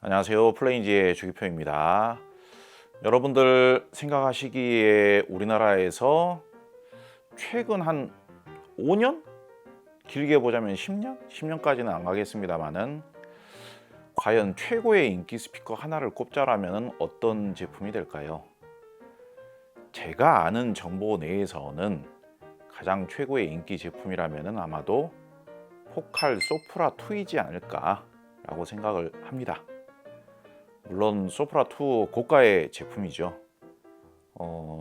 안녕하세요. 플레인지의 주기표입니다. 여러분들 생각하시기에 우리나라에서 최근 한 5년? 길게 보자면 10년? 10년까지는 안 가겠습니다만은 과연 최고의 인기 스피커 하나를 꼽자라면 어떤 제품이 될까요? 제가 아는 정보 내에서는 가장 최고의 인기 제품이라면 아마도 포칼 소프라 2이지 않을까라고 생각을 합니다. 물론 소프라2 고가의 제품이죠.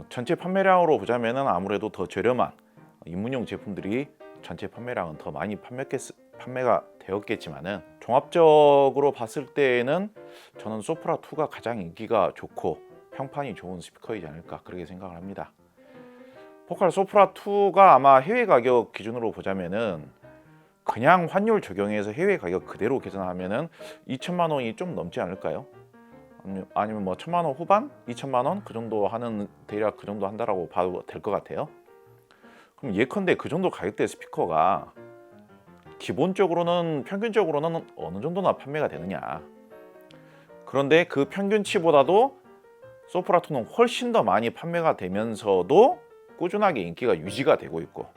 전체 판매량으로 보자면 아무래도 더 저렴한 입문용 제품들이 전체 판매량은 더 많이 판매가 되었겠지만은 종합적으로 봤을 때에는 저는 소프라2가 가장 인기가 좋고 평판이 좋은 스피커이지 않을까 그렇게 생각을 합니다. 포칼 소프라2가 아마 해외 가격 기준으로 보자면은 그냥 환율 적용해서 해외 가격 그대로 계산하면은 2천만 원이 좀 넘지 않을까요? 아니면 뭐 1,000만 원 후반? 2천만 원? 그 정도 하는, 대략 그 정도 한다라고 봐도 될 것 같아요. 그럼 예컨대 그 정도 가격대 스피커가 기본적으로는 평균적으로는 어느 정도나 판매가 되느냐. 그런데 그 평균치보다도 소프라2는 훨씬 더 많이 판매가 되면서도 꾸준하게 인기가 유지가 되고 있고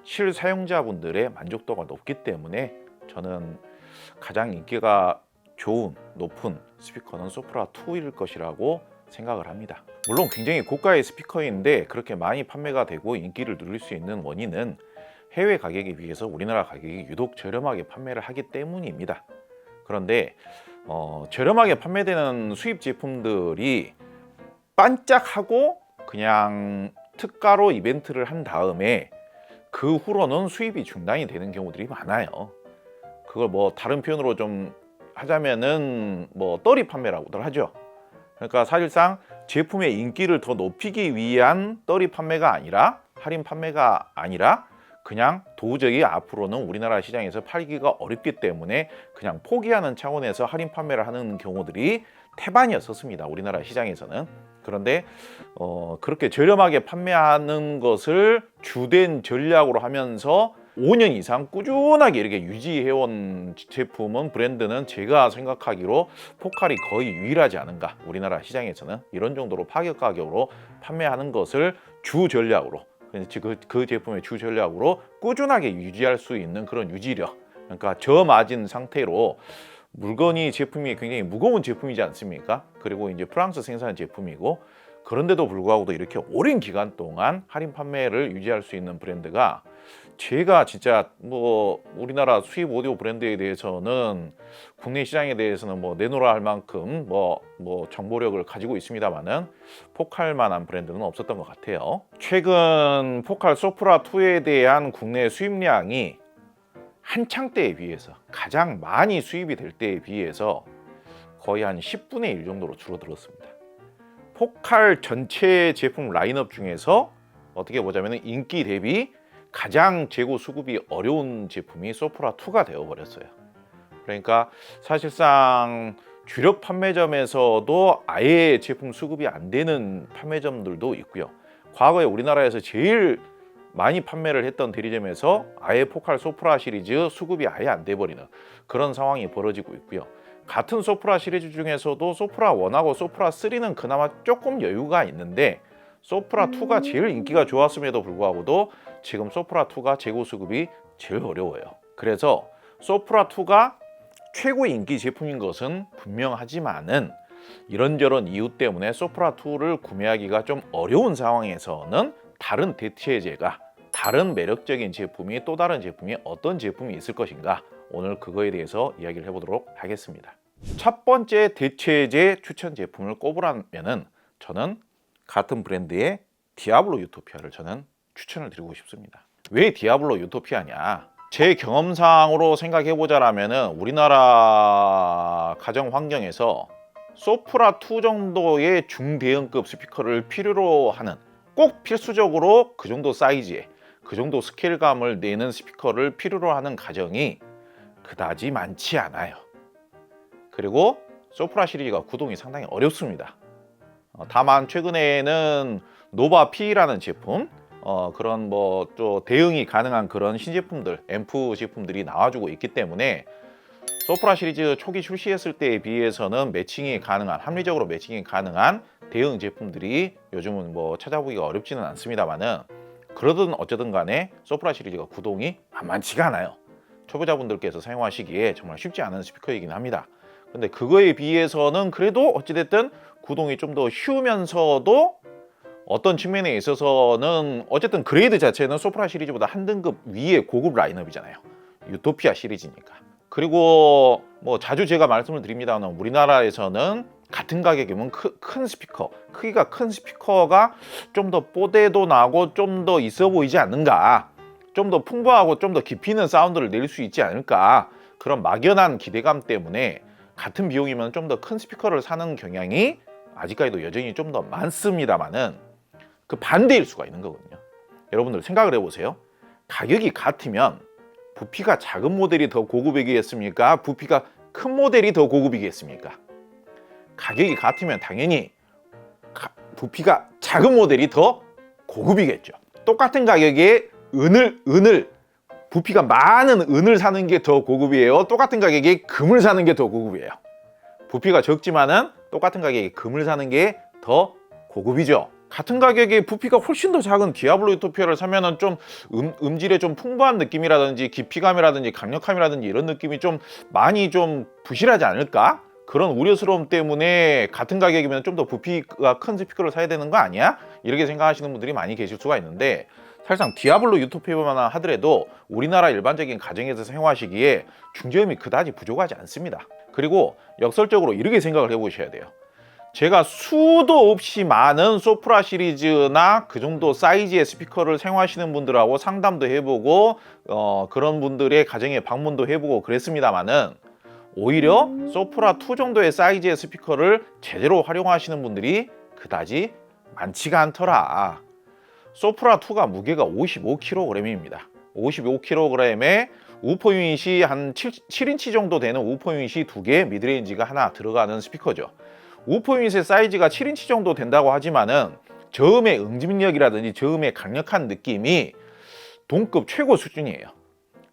실사용자분들의 만족도가 높기 때문에 저는 가장 인기가 좋은 높은 스피커는 소프라2일 것이라고 생각을 합니다. 물론 굉장히 고가의 스피커인데 그렇게 많이 판매가 되고 인기를 누릴 수 있는 원인은 해외 가격에 비해서 우리나라 가격이 유독 저렴하게 판매를 하기 때문입니다. 그런데 저렴하게 판매되는 수입 제품들이 반짝하고 그냥 특가로 이벤트를 한 다음에 그 후로는 수입이 중단이 되는 경우들이 많아요. 그걸 뭐 다른 표현으로 좀 하자면은 뭐 떨이 판매라고들 하죠. 그러니까 사실상 제품의 인기를 더 높이기 위한 떨이 판매가 아니라 할인 판매가 아니라 그냥 도저히 앞으로는 우리나라 시장에서 팔기가 어렵기 때문에 그냥 포기하는 차원에서 할인 판매를 하는 경우들이 태반이었었습니다. 우리나라 시장에서는. 그런데 그렇게 저렴하게 판매하는 것을 주된 전략으로 하면서 5년 이상 꾸준하게 이렇게 유지해온 제품은 브랜드는 제가 생각하기로 포칼이 거의 유일하지 않은가. 우리나라 시장에서는 이런 정도로 파격 가격으로 판매하는 것을 주 전략으로 그 제품의 주 전략으로 꾸준하게 유지할 수 있는 그런 유지력, 그러니까 저마진 상태로 물건이 제품이 굉장히 무거운 제품이지 않습니까? 그리고 이제 프랑스 생산 제품이고 그런데도 불구하고도 이렇게 오랜 기간 동안 할인 판매를 유지할 수 있는 브랜드가 제가 진짜 뭐 우리나라 수입 오디오 브랜드에 대해서는 국내 시장에 대해서는 뭐 내놓으라 할 만큼 뭐 정보력을 가지고 있습니다만은 포칼만한 브랜드는 없었던 것 같아요. 최근 포칼 소프라 2에 대한 국내 수입량이 한창 때에 비해서 가장 많이 수입이 될 때에 비해서 거의 한 10분의 1 정도로 줄어들었습니다. 포칼 전체 제품 라인업 중에서 어떻게 보자면 인기 대비 가장 재고 수급이 어려운 제품이 소프라2가 되어버렸어요. 그러니까 사실상 주력 판매점에서도 아예 제품 수급이 안 되는 판매점들도 있고요. 과거에 우리나라에서 제일 많이 판매를 했던 대리점에서 아예 포칼 소프라 시리즈 수급이 아예 안 돼버리는 그런 상황이 벌어지고 있고요. 같은 소프라 시리즈 중에서도 소프라 1하고 소프라 3는 그나마 조금 여유가 있는데 소프라 2가 제일 인기가 좋았음에도 불구하고도 지금 소프라 2가 재고 수급이 제일 어려워요. 그래서 소프라 2가 최고의 인기 제품인 것은 분명하지만은 이런저런 이유 때문에 소프라 2를 구매하기가 좀 어려운 상황에서는 다른 대체제가, 다른 매력적인 제품이, 또 다른 제품이 어떤 제품이 있을 것인가, 오늘 그거에 대해서 이야기를 해보도록 하겠습니다. 첫 번째 대체제 추천 제품을 꼽으라면은 저는 같은 브랜드의 디아블로 유토피아를 저는 추천을 드리고 싶습니다. 왜 디아블로 유토피아냐? 제 경험상으로 생각해보자라면은 우리나라 가정 환경에서 소프라 2 정도의 중대형급 스피커를 필요로 하는, 꼭 필수적으로 그 정도 사이즈에 그 정도 스케일감을 내는 스피커를 필요로 하는 가정이 그다지 많지 않아요. 그리고 소프라 시리즈가 구동이 상당히 어렵습니다. 다만 최근에는 노바 P라는 제품, 그런 또 대응이 가능한 그런 신제품들, 앰프 제품들이 나와주고 있기 때문에 소프라 시리즈 초기 출시했을 때에 비해서는 매칭이 가능한, 합리적으로 매칭이 가능한 대응 제품들이 요즘은 뭐 찾아보기가 어렵지는 않습니다만은, 그러든 어쩌든 간에 소프라 시리즈가 구동이 만만치가 않아요. 초보자분들께서 사용하시기에 정말 쉽지 않은 스피커이긴 합니다. 근데 그거에 비해서는 그래도 어찌됐든 구동이 좀 더 쉬우면서도 어떤 측면에 있어서는 어쨌든 그레이드 자체는 소프라 시리즈보다 한 등급 위의 고급 라인업이잖아요. 유토피아 시리즈니까. 그리고 뭐 자주 제가 말씀을 드립니다만, 우리나라에서는 같은 가격이면 큰 스피커, 크기가 큰 스피커가 좀 더 뽀대도 나고 좀 더 있어 보이지 않는가, 좀 더 풍부하고 좀 더 깊이 있는 사운드를 낼 수 있지 않을까, 그런 막연한 기대감 때문에 같은 비용이면 좀 더 큰 스피커를 사는 경향이 아직까지도 여전히 좀 더 많습니다만은, 그 반대일 수가 있는 거거든요. 여러분들 생각을 해보세요. 가격이 같으면 부피가 작은 모델이 더 고급이겠습니까? 부피가 큰 모델이 더 고급이겠습니까? 가격이 같으면 당연히 부피가 작은 모델이 더 고급이겠죠. 똑같은 가격에 부피가 많은 은을 사는 게 더 고급이에요? 똑같은 가격에 금을 사는 게 더 고급이에요? 부피가 적지만은 똑같은 가격에 금을 사는 게 더 고급이죠. 같은 가격에 부피가 훨씬 더 작은 디아블로 유토피아를 사면은 좀 음질에 좀 풍부한 느낌이라든지 깊이감이라든지 강력함이라든지 이런 느낌이 좀 많이 좀 부실하지 않을까? 그런 우려스러움 때문에 같은 가격이면 좀 더 부피가 큰 스피커를 사야 되는 거 아니야? 이렇게 생각하시는 분들이 많이 계실 수가 있는데, 사실상 디아블로 유토피아만 하더라도 우리나라 일반적인 가정에서 사용하시기에 중저음이 그다지 부족하지 않습니다. 그리고 역설적으로 이렇게 생각을 해보셔야 돼요. 제가 수도 없이 많은 소프라 시리즈나 그 정도 사이즈의 스피커를 사용하시는 분들하고 상담도 해보고 그런 분들의 가정에 방문도 해보고 그랬습니다만은, 오히려 소프라 2 정도의 사이즈의 스피커를 제대로 활용하시는 분들이 그다지 많지가 않더라. 소프라 2가 무게가 55kg입니다. 55kg에 우퍼 유닛이 한 7인치 정도 되는 우퍼 유닛이 2개, 미드레인지가 하나 들어가는 스피커죠. 우퍼 유닛의 사이즈가 7인치 정도 된다고 하지만은 저음의 응집력이라든지 저음의 강력한 느낌이 동급 최고 수준이에요.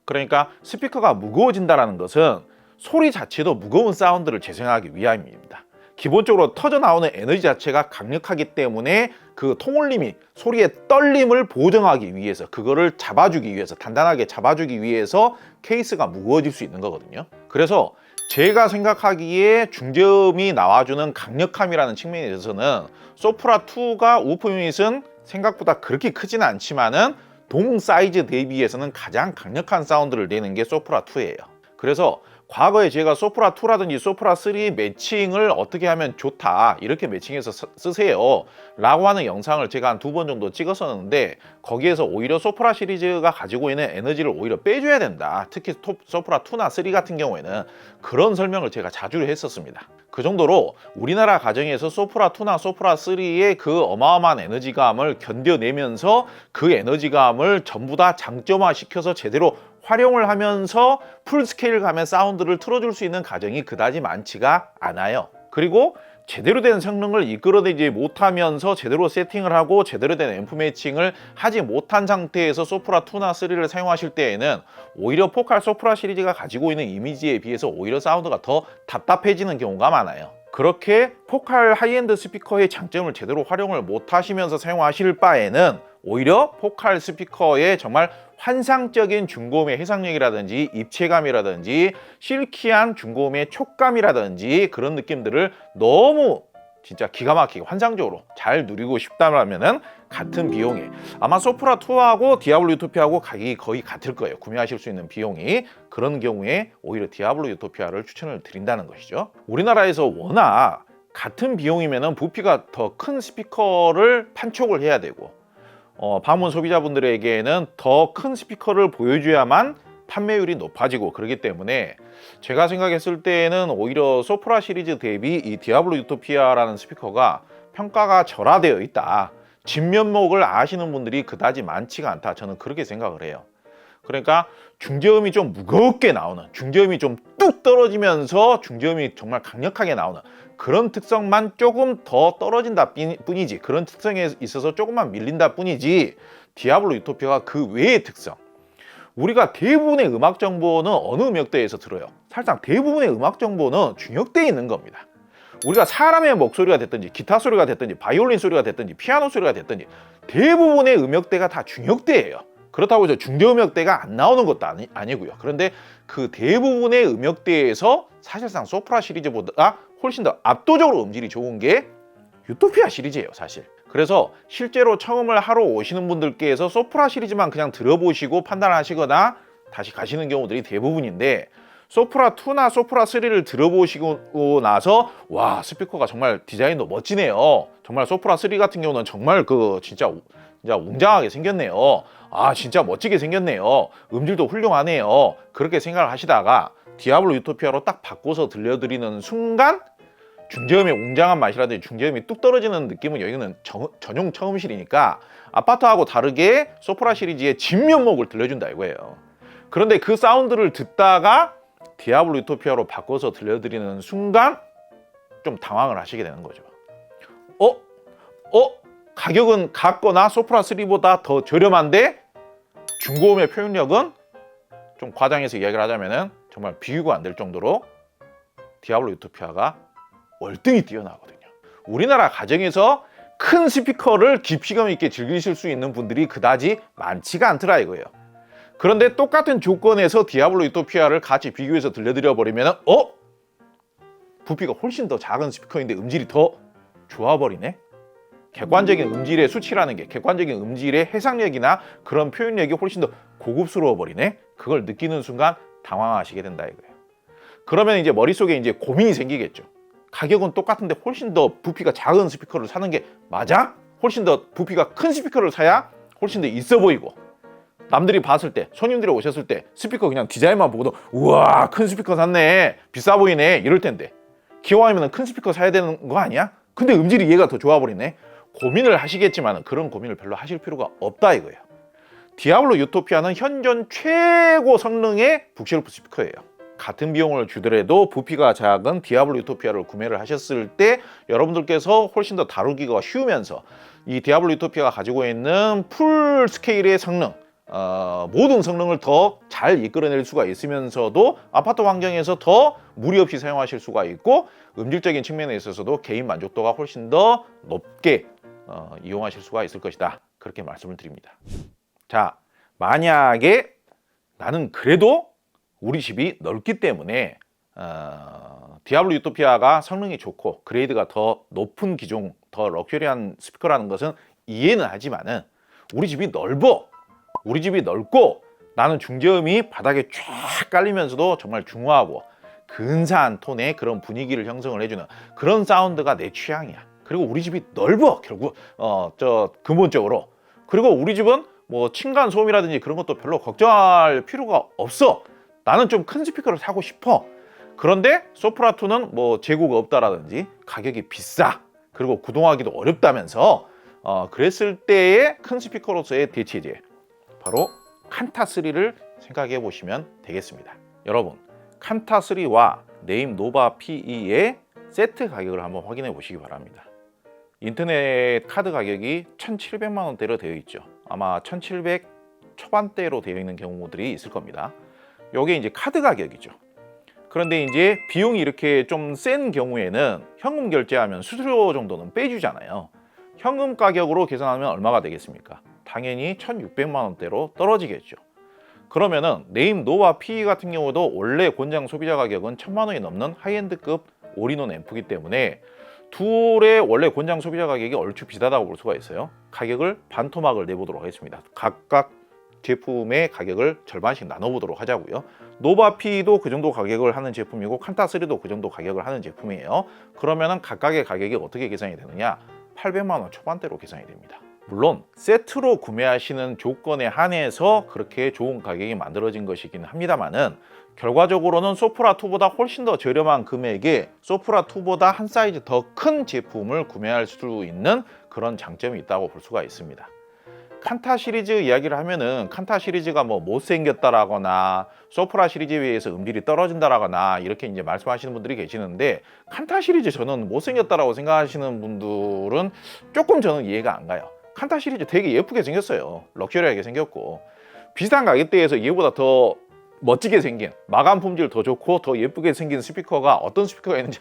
그러니까 스피커가 무거워진다는 것은 소리 자체도 무거운 사운드를 재생하기 위함입니다. 기본적으로 터져 나오는 에너지 자체가 강력하기 때문에 그 통울림이, 소리의 떨림을 보정하기 위해서, 그거를 잡아주기 위해서, 단단하게 잡아주기 위해서 케이스가 무거워질 수 있는 거거든요. 그래서 제가 생각하기에 중저음이 나와주는 강력함이라는 측면에 있어서는 소프라 2가 우퍼 유닛은 생각보다 그렇게 크지는 않지만은 동 사이즈 대비해서는 가장 강력한 사운드를 내는 게 소프라 2예요. 그래서 과거에 제가 소프라 2라든지 소프라 3 매칭을 어떻게 하면 좋다, 이렇게 매칭해서 쓰세요 라고 하는 영상을 제가 한 2번 정도 찍었었는데, 거기에서 오히려 소프라 시리즈가 가지고 있는 에너지를 오히려 빼줘야 된다, 특히 소프라 2나 3 같은 경우에는 그런 설명을 제가 자주 했었습니다. 그 정도로 우리나라 가정에서 소프라 2나 소프라 3의 그 어마어마한 에너지감을 견뎌내면서 그 에너지감을 전부 다 장점화 시켜서 제대로 활용을 하면서 풀스케일 가면 사운드를 틀어줄 수 있는 가정이 그다지 많지가 않아요. 그리고 제대로 된 성능을 이끌어내지 못하면서 제대로 세팅을 하고 제대로 된 앰프 매칭을 하지 못한 상태에서 소프라 2나 3를 사용하실 때에는 오히려 포칼 소프라 시리즈가 가지고 있는 이미지에 비해서 오히려 사운드가 더 답답해지는 경우가 많아요. 그렇게 포칼 하이엔드 스피커의 장점을 제대로 활용을 못 하시면서 사용하실 바에는 오히려 포칼 스피커의 정말 환상적인 중고음의 해상력이라든지 입체감이라든지 실키한 중고음의 촉감이라든지 그런 느낌들을 너무 진짜 기가 막히게 환상적으로 잘 누리고 싶다면은 같은 비용에, 아마 소프라 2하고 디아블로 유토피아하고 가격이 거의 같을 거예요. 구매하실 수 있는 비용이. 그런 경우에 오히려 디아블로 유토피아를 추천을 드린다는 것이죠. 우리나라에서 워낙 같은 비용이면은 부피가 더 큰 스피커를 판촉을 해야 되고, 방문 소비자분들에게는 더 큰 스피커를 보여줘야만 판매율이 높아지고 그러기 때문에, 제가 생각했을 때는 오히려 소프라 시리즈 대비 이 디아블로 유토피아라는 스피커가 평가가 절하되어 있다, 진면목을 아시는 분들이 그다지 많지가 않다, 저는 그렇게 생각을 해요. 그러니까 중저음이 좀 무겁게 나오는, 중저음이 좀 뚝 떨어지면서 중저음이 정말 강력하게 나오는 그런 특성만 조금 더 떨어진다 뿐이지, 그런 특성에 있어서 조금만 밀린다 뿐이지, 디아블로 유토피아가 그 외의 특성, 우리가 대부분의 음악 정보는 어느 음역대에서 들어요? 사실상 대부분의 음악 정보는 중역대에 있는 겁니다. 우리가 사람의 목소리가 됐든지 기타 소리가 됐든지 바이올린 소리가 됐든지 피아노 소리가 됐든지 대부분의 음역대가 다 중역대예요. 그렇다고 해서 중저음역대가 안 나오는 것도 아니고요. 그런데 그 대부분의 음역대에서 사실상 소프라 시리즈보다 훨씬 더 압도적으로 음질이 좋은 게 유토피아 시리즈예요, 사실. 그래서 실제로 처음을 하러 오시는 분들께서 소프라 시리즈만 그냥 들어보시고 판단하시거나 다시 가시는 경우들이 대부분인데, 소프라 2나 소프라 3를 들어보시고 나서 와, 스피커가 정말 디자인도 멋지네요. 정말 소프라 3 같은 경우는 정말 진짜 웅장하게 생겼네요. 아, 진짜 멋지게 생겼네요. 음질도 훌륭하네요. 그렇게 생각을 하시다가 디아블로 유토피아로 딱 바꿔서 들려드리는 순간 중저음의 웅장한 맛이라든지 중저음이 뚝 떨어지는 느낌은 여기는 전용 처음실이니까 아파트하고 다르게 소프라 시리즈의 진면목을 들려준다 이거예요. 그런데 그 사운드를 듣다가 디아블로 유토피아로 바꿔서 들려드리는 순간 좀 당황을 하시게 되는 거죠. 가격은 같거나 소프라 3보다 더 저렴한데 중고음의 표현력은 좀 과장해서 이야기를 하자면은 정말 비교가 안 될 정도로 디아블로 유토피아가 월등히 뛰어나거든요. 우리나라 가정에서 큰 스피커를 깊이감 있게 즐기실 수 있는 분들이 그다지 많지가 않더라 이거예요. 그런데 똑같은 조건에서 디아블로 유토피아를 같이 비교해서 들려드려 버리면 부피가 훨씬 더 작은 스피커인데 음질이 더 좋아버리네. 객관적인 음질의 수치라는 게, 객관적인 음질의 해상력이나 그런 표현력이 훨씬 더 고급스러워 버리네. 그걸 느끼는 순간 당황하시게 된다 이거예요. 그러면 이제 머릿속에 이제 고민이 생기겠죠. 가격은 똑같은데 훨씬 더 부피가 작은 스피커를 사는 게 맞아? 훨씬 더 부피가 큰 스피커를 사야 훨씬 더 있어 보이고, 남들이 봤을 때, 손님들이 오셨을 때 스피커 그냥 디자인만 보고도 우와, 큰 스피커 샀네, 비싸 보이네 이럴 텐데, 기왕이면 큰 스피커 사야 되는 거 아니야? 근데 음질이 얘가 더 좋아 버리네. 고민을 하시겠지만 그런 고민을 별로 하실 필요가 없다 이거예요. 디아블로 유토피아는 현존 최고 성능의 북쉘프 스피커예요. 같은 비용을 주더라도 부피가 작은 디아블로 유토피아를 구매를 하셨을 때 여러분들께서 훨씬 더 다루기가 쉬우면서 이 디아블로 유토피아가 가지고 있는 풀 스케일의 성능, 모든 성능을 더 잘 이끌어낼 수가 있으면서도 아파트 환경에서 더 무리 없이 사용하실 수가 있고, 음질적인 측면에 있어서도 개인 만족도가 훨씬 더 높게 이용하실 수가 있을 것이다, 그렇게 말씀을 드립니다. 자, 만약에 나는 그래도 우리 집이 넓기 때문에 디아블로 유토피아가 성능이 좋고 그레이드가 더 높은 기종, 더 럭셔리한 스피커라는 것은 이해는 하지만은 우리 집이 넓고 나는 중저음이 바닥에 쫙 깔리면서도 정말 중후하고 근사한 톤의 그런 분위기를 형성을 해주는 그런 사운드가 내 취향이야. 그리고 우리 집이 넓어, 결국 근본적으로. 그리고 우리 집은 뭐 층간 소음이라든지 그런 것도 별로 걱정할 필요가 없어. 나는 좀 큰 스피커를 사고 싶어. 그런데 소프라 2는 뭐 재고가 없다라든지 가격이 비싸, 그리고 구동하기도 어렵다면서 그랬을 때의 큰 스피커로서의 대체제, 바로 칸타 3를 생각해 보시면 되겠습니다. 여러분, 칸타 3와 네임 노바 PE의 세트 가격을 한번 확인해 보시기 바랍니다. 인터넷 카드 가격이 1,700만 원대로 되어 있죠. 아마 1,700 초반대로 되어 있는 경우들이 있을 겁니다. 이게 이제 카드 가격이죠. 그런데 이제 비용이 이렇게 좀 센 경우에는 현금 결제하면 수수료 정도는 빼주잖아요. 현금 가격으로 계산하면 얼마가 되겠습니까? 당연히 1,600만 원대로 떨어지겠죠. 그러면은 네임 노바 PE 같은 경우도 원래 권장 소비자 가격은 1,000만 원이 넘는 하이엔드급 올인원 앰프이기 때문에 둘의 원래 권장 소비자 가격이 얼추 비슷하다고 볼 수가 있어요. 가격을 반토막을 내보도록 하겠습니다. 각각 제품의 가격을 절반씩 나눠보도록 하자고요. 노바 PE도 그 정도 가격을 하는 제품이고 칸타 3도 그 정도 가격을 하는 제품이에요. 그러면은 각각의 가격이 어떻게 계산이 되느냐? 800만 원 초반대로 계산이 됩니다. 물론 세트로 구매하시는 조건에 한해서 그렇게 좋은 가격이 만들어진 것이긴 합니다만은, 결과적으로는 소프라 2보다 훨씬 더 저렴한 금액에 소프라 2보다 한 사이즈 더 큰 제품을 구매할 수 있는 그런 장점이 있다고 볼 수가 있습니다. 칸타 시리즈 이야기를 하면은 칸타 시리즈가 뭐 못생겼다라거나 소프라 시리즈에 비해서 음질이 떨어진다라거나 이렇게 이제 말씀하시는 분들이 계시는데, 칸타 시리즈 저는 못생겼다라고 생각하시는 분들은 조금 저는 이해가 안 가요. 칸타 시리즈 되게 예쁘게 생겼어요. 럭셔리하게 생겼고 비슷한 가격대에서 얘보다 더 멋지게 생긴, 마감 품질 더 좋고 더 예쁘게 생긴 스피커가 어떤 스피커가 있는지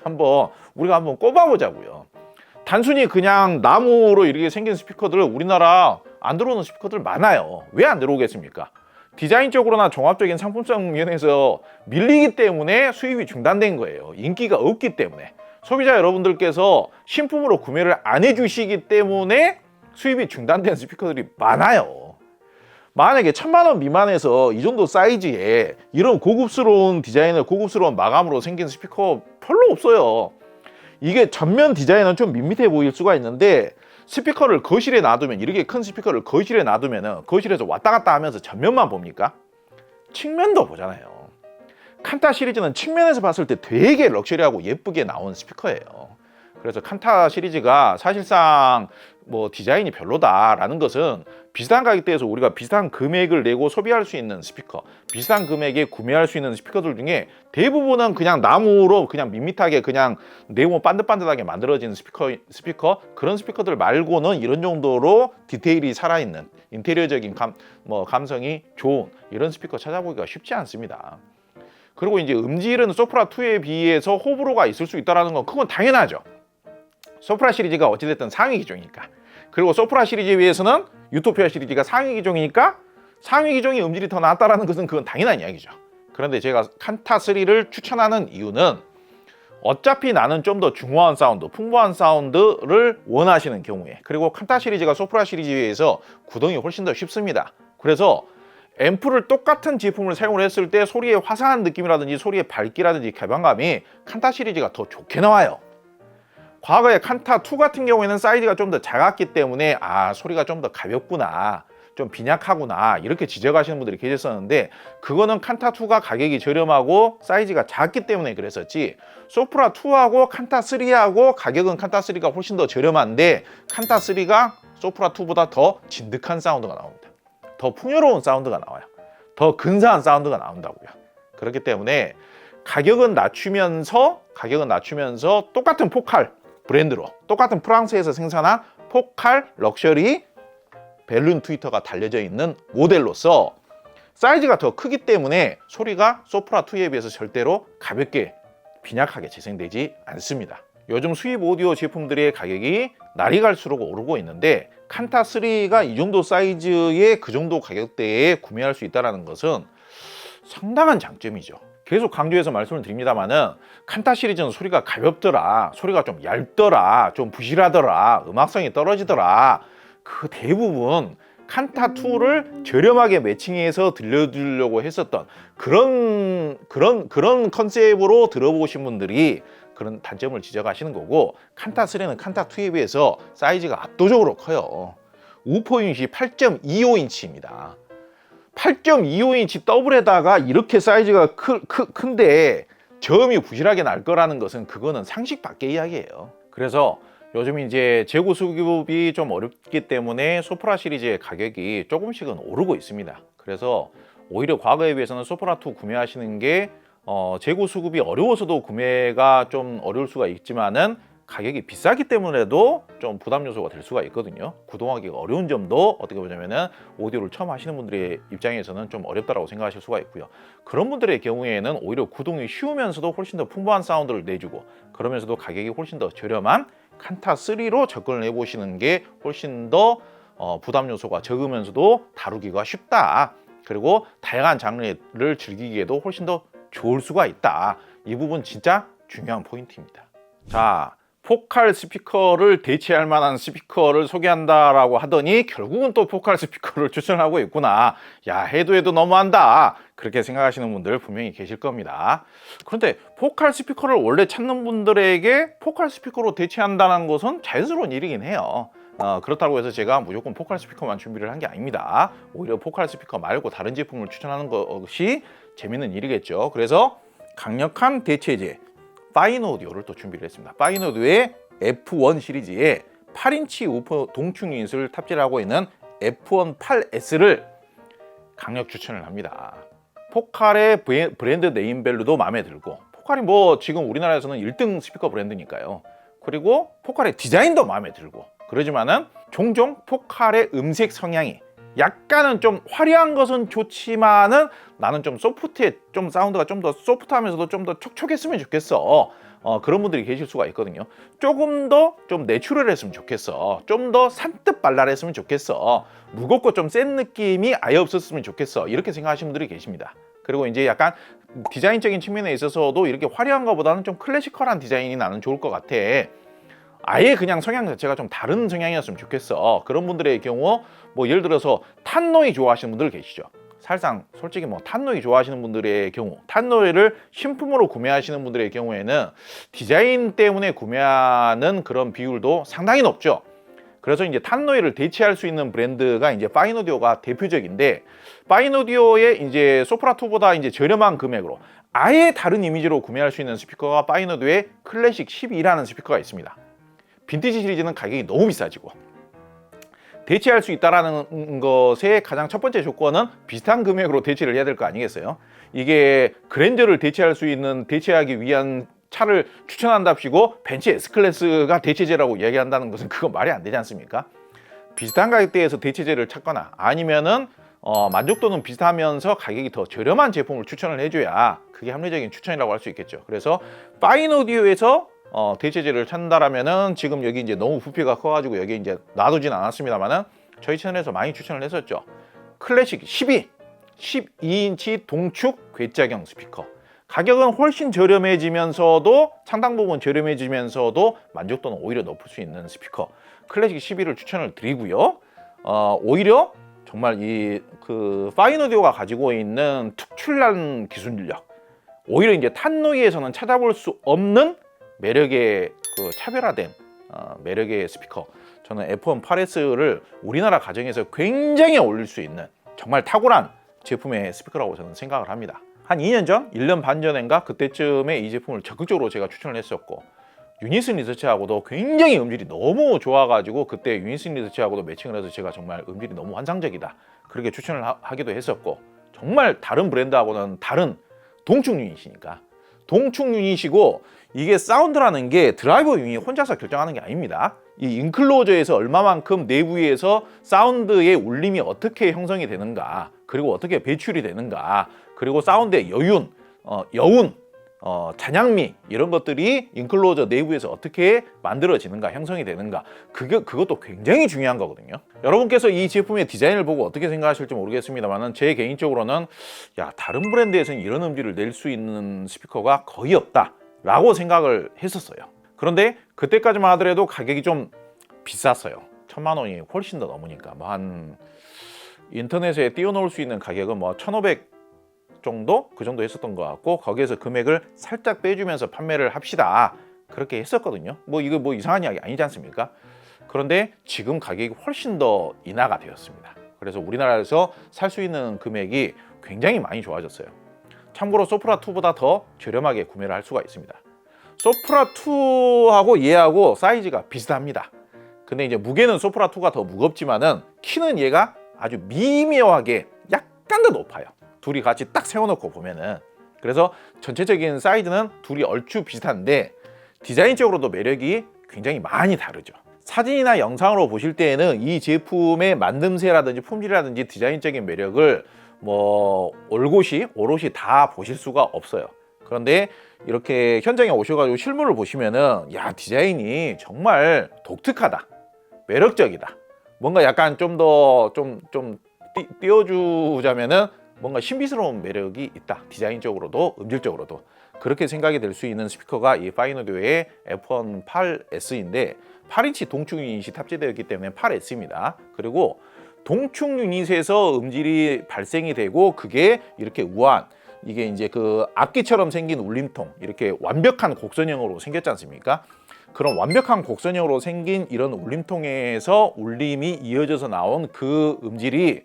우리가 한번 꼽아보자고요. 단순히 그냥 나무로 이렇게 생긴 스피커들 우리나라 안 들어오는 스피커들 많아요. 왜 안 들어오겠습니까? 디자인적으로나 종합적인 상품성 면에서 밀리기 때문에 수입이 중단된 거예요. 인기가 없기 때문에. 소비자 여러분들께서 신품으로 구매를 안 해주시기 때문에 수입이 중단된 스피커들이 많아요. 만약에 1000만 원 미만에서 이 정도 사이즈에 이런 고급스러운 디자인을 고급스러운 마감으로 생긴 스피커 별로 없어요. 이게 전면 디자인은 좀 밋밋해 보일 수가 있는데 스피커를 거실에 놔두면, 이렇게 큰 스피커를 거실에 놔두면 거실에서 왔다 갔다 하면서 전면만 봅니까? 측면도 보잖아요. 칸타 시리즈는 측면에서 봤을 때 되게 럭셔리하고 예쁘게 나온 스피커예요. 그래서 칸타 시리즈가 사실상 뭐 디자인이 별로다라는 것은 비슷한 가격대에서 우리가 비슷한 금액을 내고 소비할 수 있는 스피커, 비슷한 금액에 구매할 수 있는 스피커들 중에 대부분은 그냥 나무로 그냥 밋밋하게 그냥 네모 반듯반듯하게 만들어진 스피커 그런 스피커들 말고는 이런 정도로 디테일이 살아있는 인테리어적인 감성이 좋은 이런 스피커 찾아보기가 쉽지 않습니다. 그리고 이제 음질은 소프라 2에 비해서 호불호가 있을 수 있다는 건 그건 당연하죠. 소프라 시리즈가 어찌됐든 상위 기종이니까. 그리고 소프라 시리즈에 비해서는 유토피아 시리즈가 상위 기종이니까 상위 기종이 음질이 더 낫다라는 것은 그건 당연한 이야기죠. 그런데 제가 칸타 3를 추천하는 이유는 어차피 나는 좀 더 중후한 사운드, 풍부한 사운드를 원하시는 경우에, 그리고 칸타 시리즈가 소프라 시리즈에 비해서 구동이 훨씬 더 쉽습니다. 그래서 앰프를 똑같은 제품을 사용을 했을 때 소리의 화사한 느낌이라든지 소리의 밝기라든지 개방감이 칸타 시리즈가 더 좋게 나와요. 과거에 칸타 2 같은 경우에는 사이즈가 좀 더 작았기 때문에 소리가 좀 더 가볍구나, 좀 빈약하구나 이렇게 지적하시는 분들이 계셨었는데, 그거는 칸타 2가 가격이 저렴하고 사이즈가 작기 때문에 그랬었지, 소프라 2하고 칸타 3하고 가격은 칸타 3가 훨씬 더 저렴한데 칸타 3가 소프라 2보다 더 진득한 사운드가 나옵니다. 더 풍요로운 사운드가 나와요. 더 근사한 사운드가 나온다고요. 그렇기 때문에 가격은 낮추면서 똑같은 포칼 브랜드로, 똑같은 프랑스에서 생산한 포칼 럭셔리 벨룬 트위터가 달려져 있는 모델로서 사이즈가 더 크기 때문에 소리가 소프라 2에 비해서 절대로 가볍게 빈약하게 재생되지 않습니다. 요즘 수입 오디오 제품들의 가격이 날이 갈수록 오르고 있는데 칸타 3가 이 정도 사이즈의 그 정도 가격대에 구매할 수 있다는 것은 상당한 장점이죠. 계속 강조해서 말씀을 드립니다만은 칸타 시리즈는 소리가 가볍더라, 소리가 좀 얇더라, 좀 부실하더라, 음악성이 떨어지더라, 그 대부분 칸타 2를 저렴하게 매칭해서 들려주려고 했었던 그런 컨셉으로 들어보신 분들이 그런 단점을 지적하시는 거고, 칸타 3는 칸타 2에 비해서 사이즈가 압도적으로 커요. 우퍼 유닛이 8.25인치입니다. 8.25인치 더블에다가 이렇게 사이즈가 큰데 저음이 부실하게 날 거라는 것은 그거는 상식 밖의 이야기예요. 그래서 요즘 이제 재고 수급이 좀 어렵기 때문에 소프라 시리즈의 가격이 조금씩은 오르고 있습니다. 그래서 오히려 과거에 비해서는 소프라 2 구매하시는 게 재고 수급이 어려워서도 구매가 좀 어려울 수가 있지만은 가격이 비싸기 때문에도 좀 부담 요소가 될 수가 있거든요. 구동하기가 어려운 점도 어떻게 보자면은 오디오를 처음 하시는 분들의 입장에서는 좀 어렵다라고 생각하실 수가 있고요. 그런 분들의 경우에는 오히려 구동이 쉬우면서도 훨씬 더 풍부한 사운드를 내주고 그러면서도 가격이 훨씬 더 저렴한 칸타 3로 접근을 해보시는 게 훨씬 더 부담 요소가 적으면서도 다루기가 쉽다. 그리고 다양한 장르를 즐기기에도 훨씬 더 좋을 수가 있다. 이 부분 진짜 중요한 포인트입니다. 자, 포칼 스피커를 대체할 만한 스피커를 소개한다라고 하더니 결국은 또 포칼 스피커를 추천하고 있구나. 야, 해도 너무한다. 그렇게 생각하시는 분들 분명히 계실 겁니다. 그런데 포칼 스피커를 원래 찾는 분들에게 포칼 스피커로 대체한다는 것은 자연스러운 일이긴 해요. 그렇다고 해서 제가 무조건 포칼 스피커만 준비를 한 게 아닙니다. 오히려 포칼 스피커 말고 다른 제품을 추천하는 것이 재밌는 일이겠죠. 그래서 강력한 대체제 파인오디오를 또 준비를 했습니다. 파인오디오의 F1 시리즈에 8인치 우퍼 동충 유닛을 탑재를 하고 있는 F1 8S를 강력 추천을 합니다. 포칼의 브랜드 네임밸류도 마음에 들고, 포칼이 뭐 지금 우리나라에서는 1등 스피커 브랜드니까요. 그리고 포칼의 디자인도 마음에 들고, 그러지만은 종종 포칼의 음색 성향이 약간은 좀 화려한 것은 좋지만은 나는 좀 소프트해, 좀 사운드가 좀 더 소프트하면서도 좀 더 촉촉했으면 좋겠어. 그런 분들이 계실 수가 있거든요. 조금 더 좀 내추럴했으면 좋겠어. 좀 더 산뜻 발랄했으면 좋겠어. 무겁고 좀 센 느낌이 아예 없었으면 좋겠어. 이렇게 생각하시는 분들이 계십니다. 그리고 이제 약간 디자인적인 측면에 있어서도 이렇게 화려한 것보다는 좀 클래시컬한 디자인이 나는 좋을 것 같아. 아예 그냥 성향 자체가 좀 다른 성향이었으면 좋겠어. 그런 분들의 경우 뭐 예를 들어서 탄노이 좋아하시는 분들 계시죠. 사실상 솔직히 뭐 탄노이 좋아하시는 분들의 경우, 탄노이를 신품으로 구매하시는 분들의 경우에는 디자인 때문에 구매하는 그런 비율도 상당히 높죠. 그래서 이제 탄노이를 대체할 수 있는 브랜드가 이제 파인오디오가 대표적인데, 파인오디오의 이제 소프라2보다 이제 저렴한 금액으로 아예 다른 이미지로 구매할 수 있는 스피커가 파인오디오의 클래식 12라는 스피커가 있습니다. 빈티지 시리즈는 가격이 너무 비싸지고, 대체할 수 있다라는 것의 가장 첫 번째 조건은 비슷한 금액으로 대체를 해야 될 거 아니겠어요? 이게 그랜저를 대체할 수 있는, 대체하기 위한 차를 추천한답시고 벤츠 S클래스가 대체제라고 이야기한다는 것은 그건 말이 안 되지 않습니까? 비슷한 가격대에서 대체제를 찾거나 아니면은 만족도는 비슷하면서 가격이 더 저렴한 제품을 추천을 해줘야 그게 합리적인 추천이라고 할 수 있겠죠. 그래서 파인오디오에서 대체제를 찾는다라면은 지금 여기 이제 너무 부피가 커가지고 여기 이제 놔두진 않았습니다만은 저희 채널에서 많이 추천을 했었죠. 클래식 12인치 동축 괴짜경 스피커. 가격은 훨씬 저렴해지면서도, 상당 부분 저렴해지면서도 만족도는 오히려 높을 수 있는 스피커 클래식 12를 추천을 드리고요. 오히려 정말 이 그 파인오디오가 가지고 있는 특출난 기술력, 오히려 이제 탄노이에서는 찾아볼 수 없는 매력의 그 차별화된 매력의 스피커, 저는 F1 8S를 우리나라 가정에서 굉장히 어울릴 수 있는 정말 탁월한 제품의 스피커라고 저는 생각을 합니다. 한 2년 전, 1년 반 전인가 그때쯤에 이 제품을 적극적으로 제가 추천을 했었고, 유니슨 리서치하고도 굉장히 음질이 너무 좋아가지고 그때 유니슨 리서치하고도 매칭을 해서 제가 정말 음질이 너무 환상적이다 그렇게 추천을 하기도 했었고, 정말 다른 브랜드하고는 다른 동축 유닛이니까, 동축 유닛이고 이게 사운드라는 게 드라이버 유닛이 혼자서 결정하는 게 아닙니다. 이 인클로저에서 얼마만큼 내부에서 사운드의 울림이 어떻게 형성이 되는가, 그리고 어떻게 배출이 되는가, 그리고 사운드의 여운, 잔향미 이런 것들이 인클로저 내부에서 어떻게 만들어지는가, 형성이 되는가, 그것도 굉장히 중요한 거거든요. 여러분께서 이 제품의 디자인을 보고 어떻게 생각하실지 모르겠습니다만, 제 개인적으로는 다른 브랜드에서는 이런 음질을 낼 수 있는 스피커가 거의 없다 라고 생각을 했었어요. 그런데 그때까지만 하더라도 가격이 좀 비쌌어요. 1000만 원이 훨씬 더 넘으니까, 뭐 한 인터넷에 띄워놓을 수 있는 가격은 뭐 1500 정도? 그 정도 했었던 것 같고, 거기에서 금액을 살짝 빼주면서 판매를 합시다 그렇게 했었거든요. 뭐 이거 뭐 이상한 이야기 아니지 않습니까? 그런데 지금 가격이 훨씬 더 인하가 되었습니다. 그래서 우리나라에서 살 수 있는 금액이 굉장히 많이 좋아졌어요. 참고로 소프라2보다 더 저렴하게 구매를 할 수가 있습니다. 소프라2하고 얘하고 사이즈가 비슷합니다. 근데 이제 무게는 소프라2가 더 무겁지만은 키는 얘가 아주 미묘하게 약간 더 높아요. 둘이 같이 딱 세워놓고 보면은. 그래서 전체적인 사이즈는 둘이 얼추 비슷한데 디자인적으로도 매력이 굉장히 많이 다르죠. 사진이나 영상으로 보실 때에는 이 제품의 만듦새라든지 품질이라든지 디자인적인 매력을 뭐 오롯이 다 보실 수가 없어요. 그런데 이렇게 현장에 오셔가지고 실물을 보시면은 디자인이 정말 독특하다, 매력적이다, 뭔가 약간 좀 더 띄워주자면은 뭔가 신비스러운 매력이 있다, 디자인적으로도 음질적으로도 그렇게 생각이 될 수 있는 스피커가 이 파인오디오의 F1 8S인데 8인치 동축 유닛이 탑재되어 있기 때문에 8S입니다. 그리고 동축 유닛에서 음질이 발생이 되고 그게 이렇게 우아한, 이게 이제 그 악기처럼 생긴 울림통, 이렇게 완벽한 곡선형으로 생겼지 않습니까? 그런 완벽한 곡선형으로 생긴 이런 울림통에서 울림이 이어져서 나온 그 음질이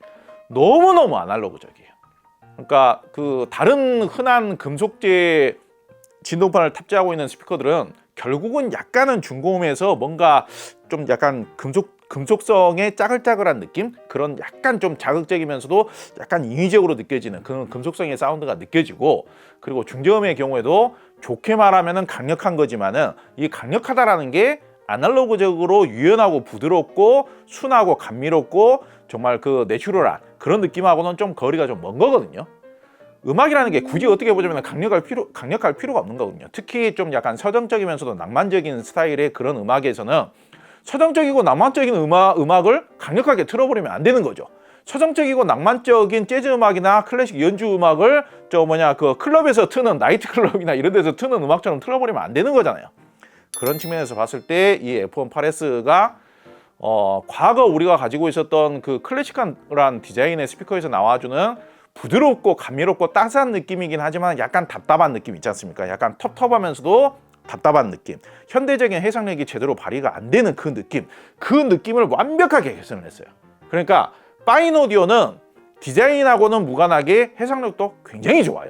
너무너무 아날로그적이에요. 그러니까 그 다른 흔한 금속재 진동판을 탑재하고 있는 스피커들은 결국은 약간은 중고음에서 뭔가 좀 약간 금속성의 짜글짜글한 느낌? 그런 약간 좀 자극적이면서도 약간 인위적으로 느껴지는 그런 금속성의 사운드가 느껴지고, 그리고 중저음의 경우에도 좋게 말하면 강력한 거지만은 이 강력하다라는 게 아날로그적으로 유연하고 부드럽고 순하고 감미롭고 정말 그 내추럴한 그런 느낌하고는 좀 거리가 좀 먼 거거든요. 음악이라는 게 굳이 어떻게 보자면 강력할 필요가 없는 거거든요. 특히 좀 약간 서정적이면서도 낭만적인 스타일의 그런 음악에서는 서정적이고 낭만적인 음악을 강력하게 틀어버리면 안 되는 거죠. 서정적이고 낭만적인 재즈 음악이나 클래식 연주 음악을 그 클럽에서 트는 나이트 클럽이나 이런 데서 트는 음악처럼 틀어버리면 안 되는 거잖아요. 그런 측면에서 봤을 때 이 F1 파레스가 과거 우리가 가지고 있었던 그 클래식한 디자인의 스피커에서 나와주는 부드럽고 감미롭고 따스한 느낌이긴 하지만 약간 답답한 느낌 있지 않습니까? 약간 텁텁하면서도 답답한 느낌, 현대적인 해상력이 제대로 발휘가 안 되는 그 느낌을 완벽하게 개선을 했어요. 그러니까 파인 오디오는 디자인하고는 무관하게 해상력도 굉장히 좋아요.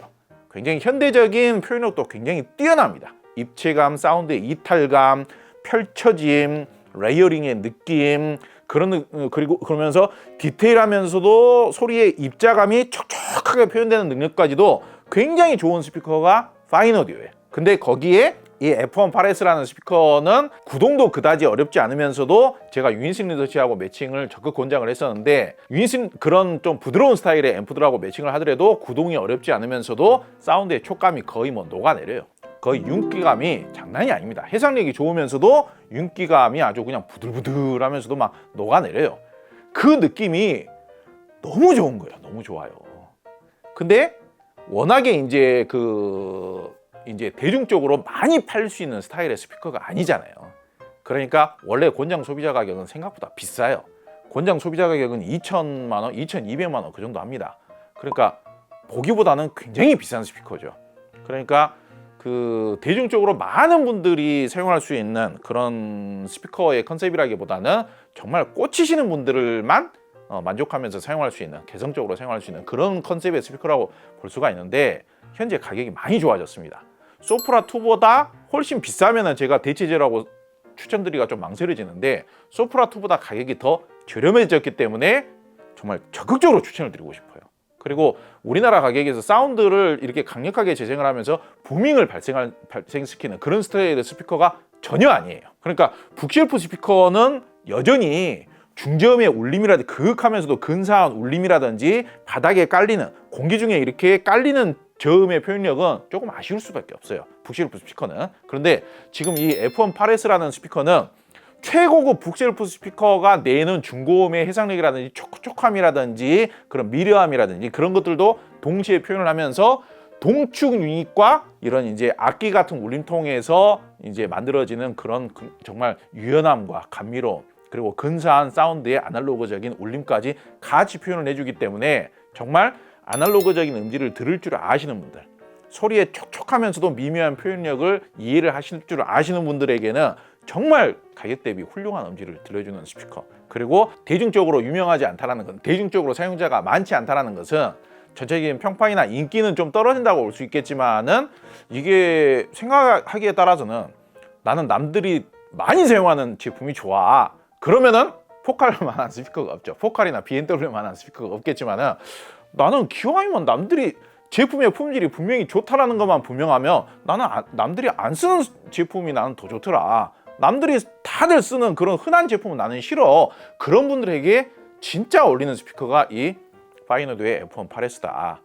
굉장히 현대적인 표현력도 굉장히 뛰어납니다. 입체감, 사운드의 이탈감, 펼쳐짐, 레이어링의 느낌, 그리고 그러면서 디테일하면서도 소리의 입자감이 촉촉하게 표현되는 능력까지도 굉장히 좋은 스피커가 파인 오디오예요. 근데 거기에 이 F1 파레스라는 스피커는 구동도 그다지 어렵지 않으면서도 제가 유인슨 리더치하고 매칭을 적극 권장을 했었는데, 유인슨 그런 좀 부드러운 스타일의 앰프들하고 매칭을 하더라도 구동이 어렵지 않으면서도 사운드의 촉감이 거의 녹아내려요. 거의 윤기감이 장난이 아닙니다. 해상력이 좋으면서도 윤기감이 아주 그냥 부들부들하면서도 막 녹아내려요. 그 느낌이 너무 좋은 거예요. 너무 좋아요. 근데 워낙에 이제 대중적으로 많이 팔 수 있는 스타일의 스피커가 아니잖아요. 그러니까 원래 권장 소비자 가격은 생각보다 비싸요. 권장 소비자 가격은 2,000만 원, 2,200만 원 그 정도 합니다. 그러니까 보기보다는 굉장히 비싼 스피커죠. 그러니까 그 대중적으로 많은 분들이 사용할 수 있는 그런 스피커의 컨셉이라기보다는 정말 꽂히시는 분들만 만족하면서 사용할 수 있는, 개성적으로 사용할 수 있는 그런 컨셉의 스피커라고 볼 수가 있는데, 현재 가격이 많이 좋아졌습니다. 소프라 2보다 훨씬 비싸면은 제가 대체제라고 추천드리기가 좀 망설여지는데, 소프라 2보다 가격이 더 저렴해졌기 때문에 정말 적극적으로 추천을 드리고 싶어요. 그리고 우리나라 가격에서 사운드를 이렇게 강력하게 재생을 하면서 부밍을 발생시키는 그런 스타일의 스피커가 전혀 아니에요. 그러니까 북쉘프 스피커는 여전히 중저음의 울림이라든지 그윽하면서도 근사한 울림이라든지 바닥에 깔리는, 공기 중에 이렇게 깔리는 저음의 표현력은 조금 아쉬울 수밖에 없어요, 북쉘프 스피커는. 그런데 지금 이 F1 파레스라는 스피커는 최고급 북쉘프 스피커가 내는 중고음의 해상력이라든지 촉촉함이라든지 그런 미려함이라든지 그런 것들도 동시에 표현을 하면서 동축 유닛과 이런 이제 악기 같은 울림통에서 이제 만들어지는 그런 정말 유연함과 감미로움, 그리고 근사한 사운드의 아날로그적인 울림까지 같이 표현을 해주기 때문에 정말 아날로그적인 음질을 들을 줄 아시는 분들, 소리의 촉촉하면서도 미묘한 표현력을 이해를 하실 줄 아시는 분들에게는 정말 가격 대비 훌륭한 음질을 들려주는 스피커. 그리고 대중적으로 유명하지 않다라는 건, 대중적으로 사용자가 많지 않다라는 것은 전체적인 평판이나 인기는 좀 떨어진다고 볼 수 있겠지만은, 이게 생각하기에 따라서는 나는 남들이 많이 사용하는 제품이 좋아, 그러면은 포칼만한 스피커가 없죠. 포칼이나 BMW만한 스피커가 없겠지만은, 나는 기왕이면 남들이 제품의 품질이 분명히 좋다라는 것만 분명하면 나는 남들이 안 쓰는 제품이 나는 더 좋더라, 남들이 다들 쓰는 그런 흔한 제품은 나는 싫어, 그런 분들에게 진짜 어울리는 스피커가 이 파인 오디오의 F1 파레스다,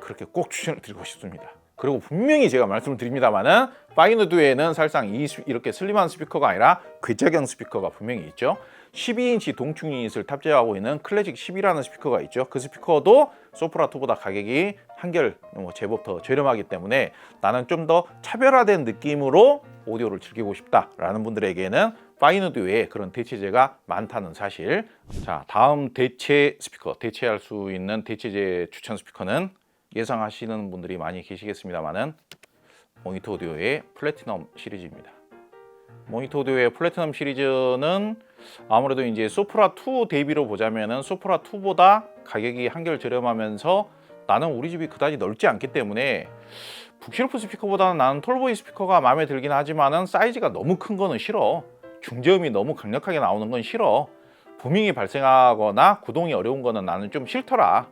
그렇게 꼭 추천을 드리고 싶습니다. 그리고 분명히 제가 말씀을 드립니다만은 파인 오디오에는 사실상 이렇게 슬림한 스피커가 아니라 괴짝형 스피커가 분명히 있죠. 12인치 동축 유닛을 탑재하고 있는 클래식 10이라는 스피커가 있죠. 그 스피커도 소프라 2보다 가격이 한결 제법 더 저렴하기 때문에 나는 좀 더 차별화된 느낌으로 오디오를 즐기고 싶다라는 분들에게는 파인 오디오에 그런 대체제가 많다는 사실. 자, 다음 대체 스피커, 대체할 수 있는 대체제 추천 스피커는 예상하시는 분들이 많이 계시겠습니다만은 모니터 오디오의 플래티넘 시리즈입니다. 모니터 오디오의 플래티넘 시리즈는 아무래도 이제 소프라 2 대비로 보자면은 소프라 2보다 가격이 한결 저렴하면서 나는 우리 집이 그다지 넓지 않기 때문에 북쉘프 스피커보다는 나는 톨보이 스피커가 마음에 들긴 하지만은 사이즈가 너무 큰 거는 싫어. 중저음이 너무 강력하게 나오는 건 싫어. 부밍이 발생하거나 구동이 어려운 거는 나는 좀 싫더라.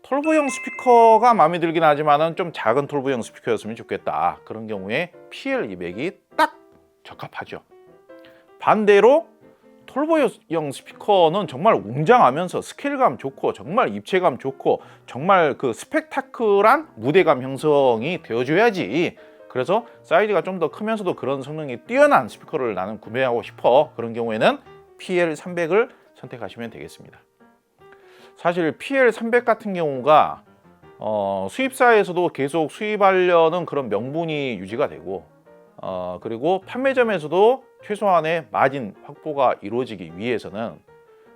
톨보형 스피커가 마음에 들긴 하지만은 좀 작은 톨보형 스피커였으면 좋겠다. 그런 경우에 PL200이 딱 적합하죠. 반대로 톨보이형 스피커는 정말 웅장하면서 스케일감 좋고 정말 입체감 좋고 정말 그 스펙타클한 무대감 형성이 되어줘야지. 그래서 사이즈가 좀 더 크면서도 그런 성능이 뛰어난 스피커를 나는 구매하고 싶어. 그런 경우에는 PL300을 선택하시면 되겠습니다. 사실 PL300 같은 경우가 수입사에서도 계속 수입하려는 그런 명분이 유지가 되고 그리고 판매점에서도 최소한의 마진 확보가 이루어지기 위해서는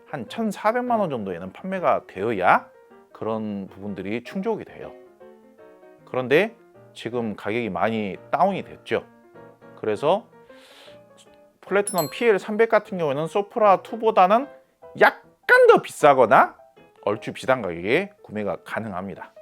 한 1,400만 원 정도에는 판매가 되어야 그런 부분들이 충족이 돼요. 그런데 지금 가격이 많이 다운이 됐죠. 그래서 플래티넘 PL300 같은 경우에는 소프라 2보다는 약간 더 비싸거나 얼추 비슷한 가격에 구매가 가능합니다.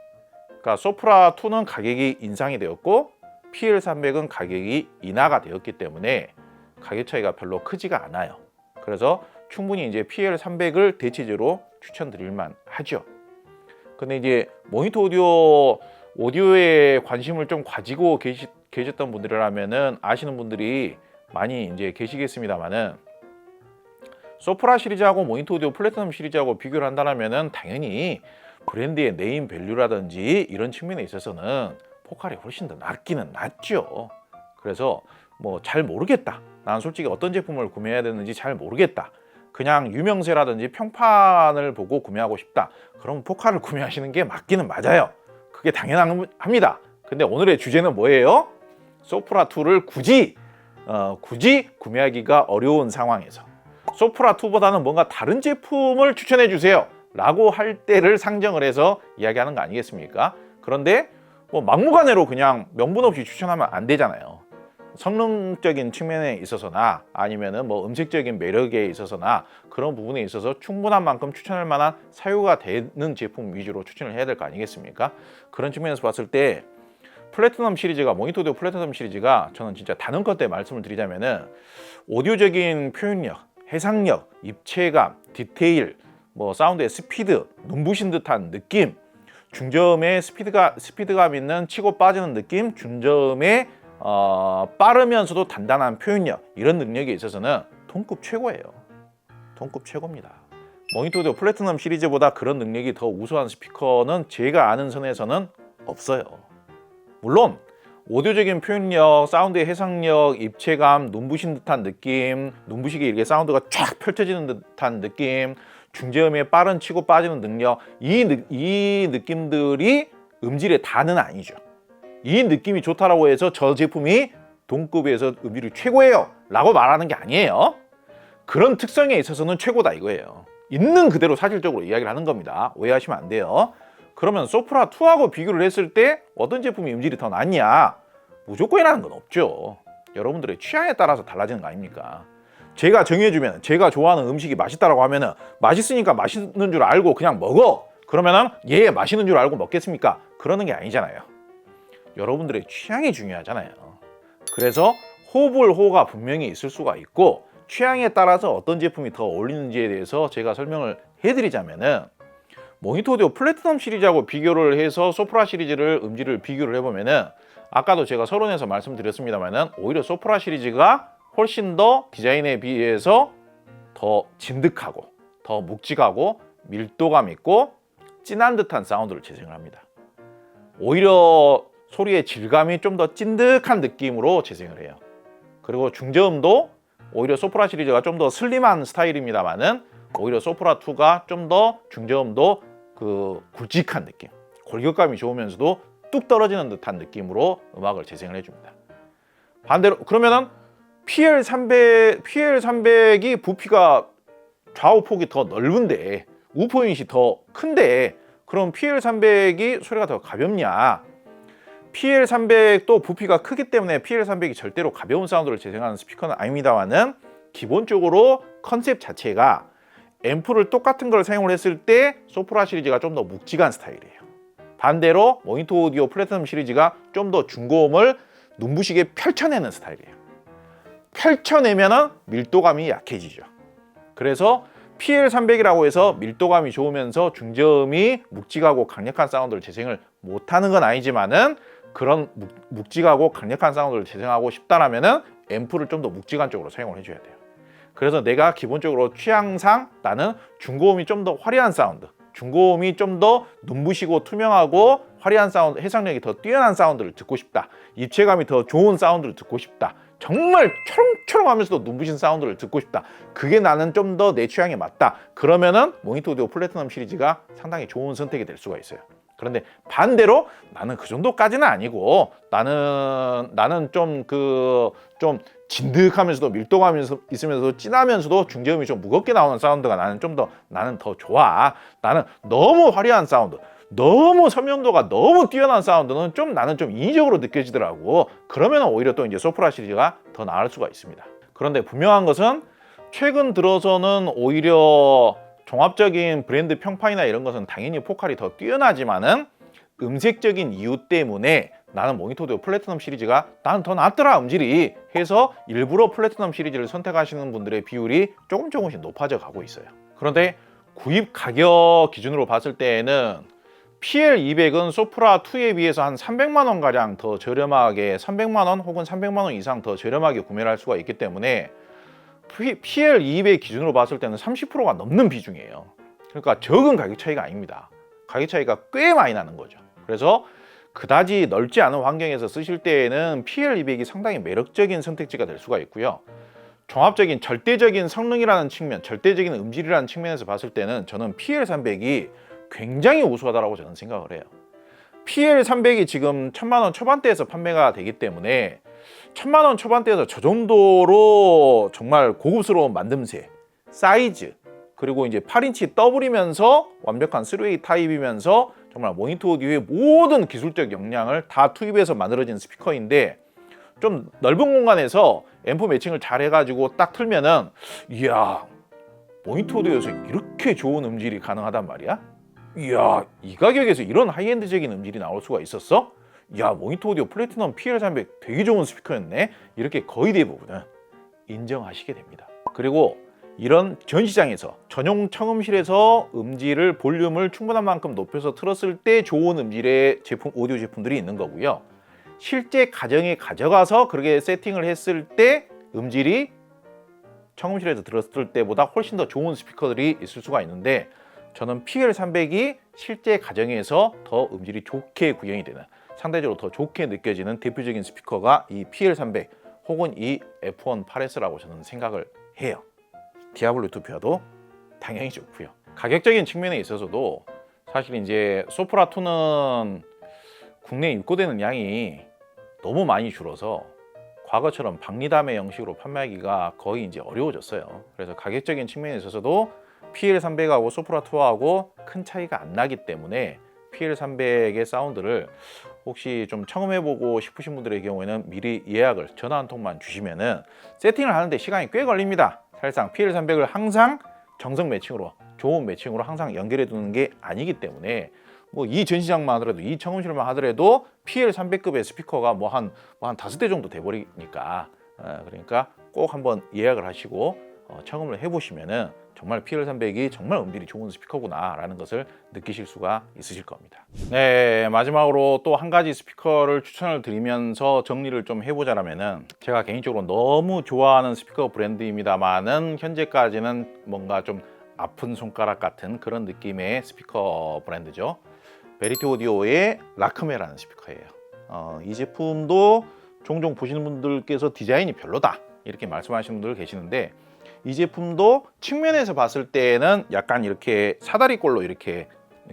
그러니까 소프라 2는 가격이 인상이 되었고 PL300은 가격이 인하가 되었기 때문에 가격 차이가 별로 크지가 않아요. 그래서 충분히 이제 PL300을 대체제로 추천드릴 만 하죠. 근데 이제 모니터 오디오에 관심을 좀 가지고 계셨던 분들이라면은 아시는 분들이 많이 이제 계시겠습니다만은 소프라 시리즈하고 모니터 오디오 플래티넘 시리즈하고 비교를 한다면은 당연히 브랜드의 네임 밸류라든지 이런 측면에 있어서는 포칼이 훨씬 더 낫기는 낫죠. 그래서 뭐 잘 모르겠다. 난 솔직히 어떤 제품을 구매해야 되는지 잘 모르겠다. 그냥 유명세라든지 평판을 보고 구매하고 싶다. 그럼 포칼을 구매하시는 게 맞기는 맞아요. 그게 당연합니다. 근데 오늘의 주제는 뭐예요? 소프라 2를 굳이 구매하기가 어려운 상황에서 소프라 2보다는 뭔가 다른 제품을 추천해 주세요 라고 할 때를 상정을 해서 이야기하는 거 아니겠습니까? 그런데 뭐 막무가내로 그냥 명분 없이 추천하면 안 되잖아요. 성능적인 측면에 있어서나 아니면은 뭐 음색적인 매력에 있어서나 그런 부분에 있어서 충분한 만큼 추천할 만한 사유가 되는 제품 위주로 추천을 해야 될 거 아니겠습니까? 그런 측면에서 봤을 때 플래티넘 시리즈가 모니터 오디오 플래티넘 시리즈가 저는 진짜 단언컨 대 말씀을 드리자면은 오디오적인 표현력, 해상력, 입체감, 디테일, 뭐 사운드의 스피드, 눈부신 듯한 느낌, 중저음의 스피드감 있는 치고 빠지는 느낌, 중저음의 빠르면서도 단단한 표현력, 이런 능력에 있어서는 동급 최고예요. 동급 최고입니다. 모니터 오디오 플래티넘 시리즈보다 그런 능력이 더 우수한 스피커는 제가 아는 선에서는 없어요. 물론 오디오적인 표현력, 사운드의 해상력, 입체감, 눈부신 듯한 느낌, 눈부시게 이렇게 사운드가 쫙 펼쳐지는 듯한 느낌, 중저음의 빠른 치고 빠지는 능력, 이 느낌들이 음질의 다는 아니죠. 이 느낌이 좋다라고 해서 저 제품이 동급에서 음질이 최고예요 라고 말하는 게 아니에요. 그런 특성에 있어서는 최고다 이거예요. 있는 그대로 사실적으로 이야기를 하는 겁니다. 오해하시면 안 돼요. 그러면 소프라 2하고 비교를 했을 때 어떤 제품이 음질이 더 낫냐? 무조건이라는 건 없죠. 여러분들의 취향에 따라서 달라지는 거 아닙니까? 제가 정해주면 제가 좋아하는 음식이 맛있다라고 하면은 맛있으니까 맛있는 줄 알고 그냥 먹어. 그러면은 얘 맛있는 줄 알고 먹겠습니까? 그러는 게 아니잖아요. 여러분들의 취향이 중요하잖아요. 그래서 호불호가 분명히 있을 수가 있고 취향에 따라서 어떤 제품이 더 어울리는지에 대해서 제가 설명을 해드리자면은 모니터 오디오 플래티넘 시리즈하고 비교를 해서 소프라 시리즈를 음질을 비교를 해보면은 아까도 제가 서론에서 말씀드렸습니다만은 오히려 소프라 시리즈가 훨씬 더 디자인에 비해서 더 진득하고 더 묵직하고 밀도감 있고 진한 듯한 사운드를 재생을 합니다. 오히려 소리의 질감이 좀 더 찐득한 느낌으로 재생을 해요. 그리고 중저음도 오히려 소프라 시리즈가 좀 더 슬림한 스타일입니다만은 오히려 소프라 2가 좀 더 중저음도 그 굵직한 느낌, 골격감이 좋으면서도 뚝 떨어지는 듯한 느낌으로 음악을 재생을 해줍니다. 반대로 그러면은 PL300이 부피가 좌우 폭이 더 넓은데 우포 유닛이 더 큰데 그럼 PL300이 소리가 더 가볍냐? PL300도 부피가 크기 때문에 PL300이 절대로 가벼운 사운드를 재생하는 스피커는 아닙니다만은 기본적으로 컨셉 자체가 앰프를 똑같은 걸 사용을 했을 때 소프라 시리즈가 좀 더 묵직한 스타일이에요. 반대로 모니터 오디오 플래티넘 시리즈가 좀 더 중고음을 눈부시게 펼쳐내는 스타일이에요. 펼쳐내면은 밀도감이 약해지죠. 그래서 PL300이라고 해서 밀도감이 좋으면서 중저음이 묵직하고 강력한 사운드를 재생을 못하는 건 아니지만은 그런 묵직하고 강력한 사운드를 재생하고 싶다라면은 앰프를 좀 더 묵직한 쪽으로 사용을 해줘야 돼요. 그래서 내가 기본적으로 취향상 나는 중고음이 좀 더 화려한 사운드, 중고음이 좀 더 눈부시고 투명하고 화려한 사운드, 해상력이 더 뛰어난 사운드를 듣고 싶다. 입체감이 더 좋은 사운드를 듣고 싶다. 정말 초롱초롱하면서도 눈부신 사운드를 듣고 싶다. 그게 나는 좀 더 내 취향에 맞다. 그러면은 모니터 오디오 플래티넘 시리즈가 상당히 좋은 선택이 될 수가 있어요. 그런데 반대로 나는 그 정도까지는 아니고 나는 좀 진득하면서도 밀도감 있으면서도 진하면서도 중저음이 좀 무겁게 나오는 사운드가 나는 더 좋아. 나는 너무 화려한 사운드, 너무 선명도가 너무 뛰어난 사운드는 나는 좀 인위적으로 느껴지더라고. 그러면 오히려 또 이제 소프라 시리즈가 더 나을 수가 있습니다. 그런데 분명한 것은 최근 들어서는 오히려 종합적인 브랜드 평판이나 이런 것은 당연히 포칼이 더 뛰어나지만은 음색적인 이유 때문에 나는 모니터 오디오 플래티넘 시리즈가 나는 더 낫더라 음질이 해서 일부러 플래티넘 시리즈를 선택하시는 분들의 비율이 조금씩 높아져 가고 있어요. 그런데 구입 가격 기준으로 봤을 때에는 PL200은 소프라 2에 비해서 한 300만 원 가량 더 저렴하게 300만 원 혹은 300만 원 이상 더 저렴하게 구매를 할 수가 있기 때문에 PL200 기준으로 봤을 때는 30%가 넘는 비중이에요. 그러니까 적은 가격 차이가 아닙니다. 가격 차이가 꽤 많이 나는 거죠. 그래서 그다지 넓지 않은 환경에서 쓰실 때에는 PL200이 상당히 매력적인 선택지가 될 수가 있고요. 종합적인 절대적인 성능이라는 측면, 절대적인 음질이라는 측면에서 봤을 때는 저는 PL300이 굉장히 우수하다고 저는 생각을 해요. PL300이 지금 1000만 원 초반대에서 판매가 되기 때문에 1000만 원 초반대에서 저 정도로 정말 고급스러운 만듦새, 사이즈, 그리고 이제 8인치 더블이면서 완벽한 3웨이 타입이면서 정말 모니터 오디오의 모든 기술적 역량을 다 투입해서 만들어진 스피커인데 좀 넓은 공간에서 앰프 매칭을 잘 해가지고 딱 틀면은 이야, 모니터 오디오에서 이렇게 좋은 음질이 가능하단 말이야? 이야, 이 가격에서 이런 하이엔드적인 음질이 나올 수가 있었어? 야, 모니터 오디오 플래티넘 PL300 되게 좋은 스피커였네. 이렇게 거의 대부분은 인정하시게 됩니다. 그리고 이런 전 시장에서 전용 청음실에서 음질을 볼륨을 충분한 만큼 높여서 틀었을 때 좋은 음질의 제품, 오디오 제품들이 있는 거고요. 실제 가정에 가져가서 그렇게 세팅을 했을 때 음질이 청음실에서 들었을 때보다 훨씬 더 좋은 스피커들이 있을 수가 있는데 저는 PL300이 실제 가정에서 더 음질이 좋게 구현이 되는, 상대적으로 더 좋게 느껴지는 대표적인 스피커가 이 PL300 혹은 이 F1 8S라고 저는 생각을 해요. 디아블로 유토피아도 당연히 좋고요. 가격적인 측면에 있어서도 사실 이제 소프라 2는 국내에 입고되는 양이 너무 많이 줄어서 과거처럼 박리담의 형식으로 판매하기가 거의 이제 어려워졌어요. 그래서 가격적인 측면에 있어서도 PL300하고 소프라 2하고 큰 차이가 안 나기 때문에 PL300의 사운드를 혹시 좀 청음해보고 싶으신 분들의 경우에는 미리 예약을 전화 한 통만 주시면은 세팅을 하는데 시간이 꽤 걸립니다. 사실상 PL300을 항상 정석 매칭으로, 좋은 매칭으로 항상 연결해 두는 게 아니기 때문에 뭐 이 전시장만 하더라도, 이 청음실만 하더라도 PL300급의 스피커가 뭐 한 5대 정도 돼버리니까 그러니까 꼭 한번 예약을 하시고 청음을 해보시면은 정말 PL300이 정말 음질이 좋은 스피커구나 라는 것을 느끼실 수가 있으실 겁니다. 네, 마지막으로 또 한 가지 스피커를 추천을 드리면서 정리를 좀 해보자면은 제가 개인적으로 너무 좋아하는 스피커 브랜드입니다만은 현재까지는 뭔가 좀 아픈 손가락 같은 그런 느낌의 스피커 브랜드죠. 베리티 오디오의 라크메라는 스피커예요. 이 제품도 종종 보시는 분들께서 디자인이 별로다 이렇게 말씀하시는 분들 계시는데, 이 제품도 측면에서 봤을 때는 약간 이렇게 사다리꼴로 이렇게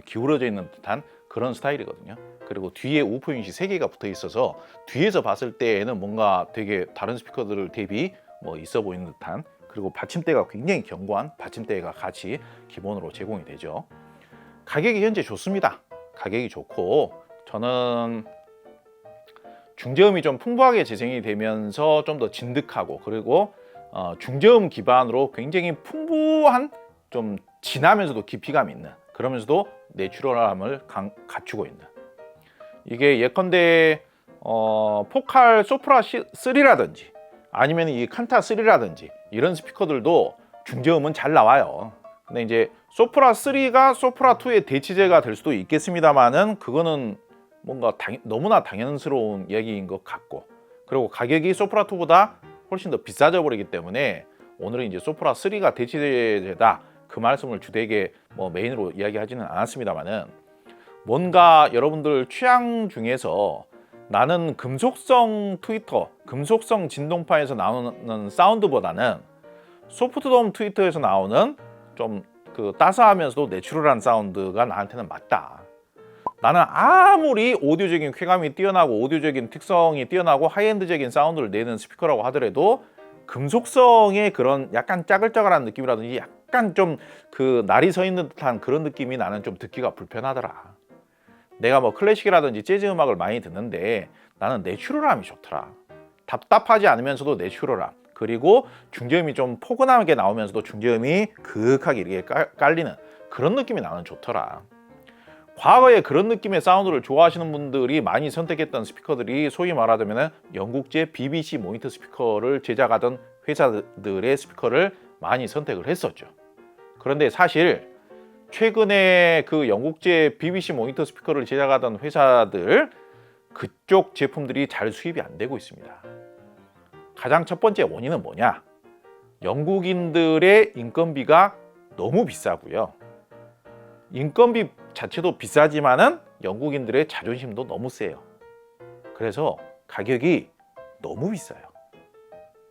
기울어져 있는 듯한 그런 스타일이거든요. 그리고 뒤에 우퍼 유닛이 3개가 붙어 있어서 뒤에서 봤을 때에는 뭔가 되게 다른 스피커들 대비 뭐 있어 보이는 듯한, 그리고 받침대가 굉장히 견고한 받침대가 같이 기본으로 제공이 되죠. 가격이 현재 좋습니다. 가격이 좋고 저는 중저음이 좀 풍부하게 재생이 되면서 좀 더 진득하고, 그리고 중저음 기반으로 굉장히 풍부한, 좀 진하면서도 깊이감 있는, 그러면서도 내추럴함을 갖추고 있는, 이게 예컨대 포칼 소프라 3라든지 아니면 이 칸타 3라든지 이런 스피커들도 중저음은 잘 나와요. 근데 이제 소프라 3가 소프라 2의 대체제가 될 수도 있겠습니다만은 그거는 뭔가 너무나 당연스러운 이야기인 것 같고, 그리고 가격이 소프라 2보다 훨씬 더 비싸져 버리기 때문에 오늘은 이제 소프라 3가 대체되다 그 말씀을 주되게 뭐 메인으로 이야기하지는 않았습니다만은, 뭔가 여러분들 취향 중에서 나는 금속성 트위터, 금속성 진동파에서 나오는 사운드보다는 소프트돔 트위터에서 나오는 좀 그 따스하면서도 내추럴한 사운드가 나한테는 맞다. 나는 아무리 오디오적인 쾌감이 뛰어나고 오디오적인 특성이 뛰어나고 하이엔드적인 사운드를 내는 스피커라고 하더라도 금속성의 그런 약간 짜글짜글한 느낌이라든지 약간 좀 그 날이 서 있는 듯한 그런 느낌이 나는 좀 듣기가 불편하더라. 내가 뭐 클래식이라든지 재즈 음악을 많이 듣는데 나는 내추럴함이 좋더라. 답답하지 않으면서도 내추럴함, 그리고 중저음이 좀 포근하게 나오면서도 중저음이 그윽하게 이렇게 깔리는 그런 느낌이 나는 좋더라. 과거에 그런 느낌의 사운드를 좋아하시는 분들이 많이 선택했던 스피커들이 소위 말하자면 영국제 BBC 모니터 스피커를 제작하던 회사들의 스피커를 많이 선택을 했었죠. 그런데 사실 최근에 그 영국제 BBC 모니터 스피커를 제작하던 회사들 그쪽 제품들이 잘 수입이 안 되고 있습니다. 가장 첫 번째 원인은 뭐냐? 영국인들의 인건비가 너무 비싸고요. 인건비 자체도 비싸지만은 영국인들의 자존심도 너무 세요. 그래서 가격이 너무 비싸요.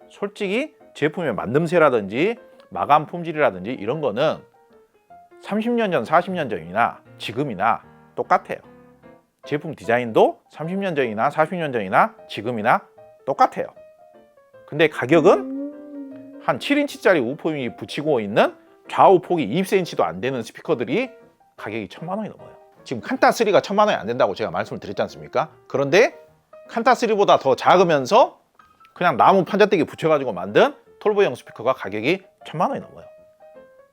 솔직히 제품의 만듦새라든지 마감 품질이라든지 이런 거는 30년 전, 40년 전이나 지금이나 똑같아요. 제품 디자인도 30년 전이나 40년 전이나 지금이나 똑같아요. 근데 가격은 한 7인치짜리 우퍼이 붙이고 있는 좌우 폭이 20cm도 안 되는 스피커들이 가격이 1000만 원이 넘어요. 지금 칸타3가 1000만 원이 안 된다고 제가 말씀을 드렸지 않습니까? 그런데 칸타3보다 더 작으면서 그냥 나무 판자떼기 붙여가지고 만든 톨보형 스피커가 가격이 1000만 원이 넘어요.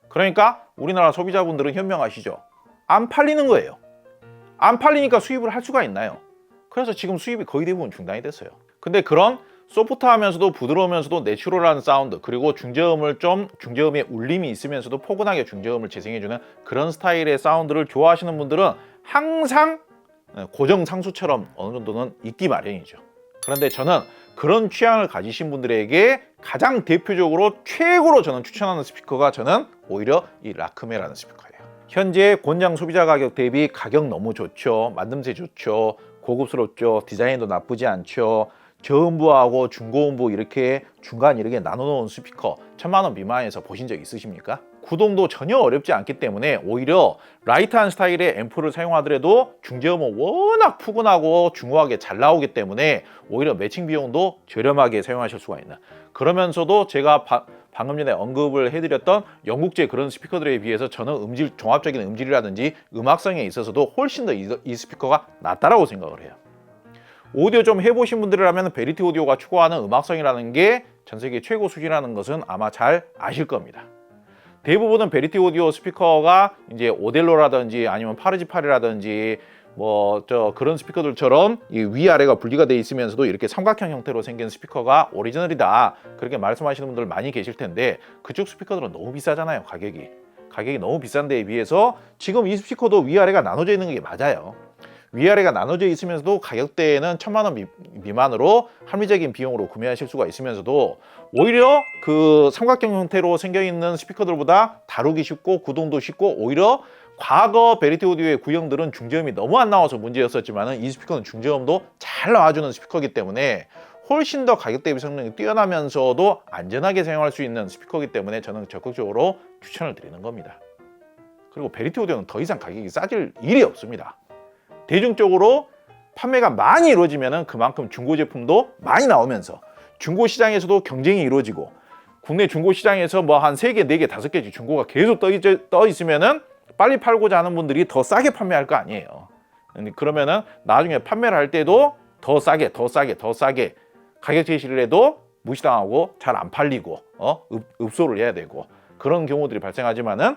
그러니까 우리나라 소비자분들은 현명하시죠. 안 팔리는 거예요. 안 팔리니까 수입을 할 수가 있나요? 그래서 지금 수입이 거의 대부분 중단이 됐어요. 근데 그런 소프트하면서도 부드러우면서도 내추럴한 사운드, 그리고 중저음의 울림이 있으면서도 포근하게 중저음을 재생해주는 그런 스타일의 사운드를 좋아하시는 분들은 항상 고정 상수처럼 어느 정도는 있기 마련이죠. 그런데 저는 그런 취향을 가지신 분들에게 가장 대표적으로 최고로 저는 추천하는 스피커가 저는 오히려 이 라크메라는 스피커예요. 현재 권장 소비자 가격 대비 가격 너무 좋죠. 만듦새 좋죠. 고급스럽죠. 디자인도 나쁘지 않죠. 저음부하고 중고음부 이렇게 중간 이렇게 나눠놓은 스피커 1000만 원 미만에서 보신 적 있으십니까? 구동도 전혀 어렵지 않기 때문에 오히려 라이트한 스타일의 앰프를 사용하더라도 중저음은 워낙 푸근하고 중후하게 잘 나오기 때문에 오히려 매칭 비용도 저렴하게 사용하실 수가 있는, 그러면서도 제가 방금 전에 언급을 해드렸던 영국제 그런 스피커들에 비해서 저는 종합적인 음질이라든지 음악성에 있어서도 훨씬 더 이 스피커가 낫다라고 생각을 해요. 오디오 좀 해보신 분들이라면 베리티 오디오가 추구하는 음악성이라는 게 전 세계 최고 수준이라는 것은 아마 잘 아실 겁니다. 대부분은 베리티 오디오 스피커가 이제 오델로라든지 아니면 파르지팔이라든지 그런 스피커들처럼 이 위아래가 분리가 돼 있으면서도 이렇게 삼각형 형태로 생긴 스피커가 오리지널이다, 그렇게 말씀하시는 분들 많이 계실 텐데 그쪽 스피커들은 너무 비싸잖아요. 가격이 너무 비싼 데에 비해서 지금 이 스피커도 위아래가 나눠져 있는 게 맞아요. 위아래가 나눠져 있으면서도 가격대에는 1000만 원 미만으로 합리적인 비용으로 구매하실 수가 있으면서도 오히려 그 삼각형 형태로 생겨있는 스피커들보다 다루기 쉽고 구동도 쉽고, 오히려 과거 베리티 오디오의 구형들은 중저음이 너무 안 나와서 문제였었지만 이 스피커는 중저음도 잘 나와주는 스피커이기 때문에 훨씬 더 가격 대비 성능이 뛰어나면서도 안전하게 사용할 수 있는 스피커이기 때문에 저는 적극적으로 추천을 드리는 겁니다. 그리고 베리티 오디오는 더 이상 가격이 싸질 일이 없습니다. 대중적으로 판매가 많이 이루어지면 그만큼 중고 제품도 많이 나오면서 중고 시장에서도 경쟁이 이루어지고, 국내 중고 시장에서 뭐 한 3개, 4개, 5개씩 중고가 계속 떠 있으면은 빨리 팔고자 하는 분들이 더 싸게 판매할 거 아니에요. 그러면은 나중에 판매를 할 때도 더 싸게 가격 제시를 해도 무시당하고 잘 안 팔리고 읍소를 해야 되고 그런 경우들이 발생하지만은,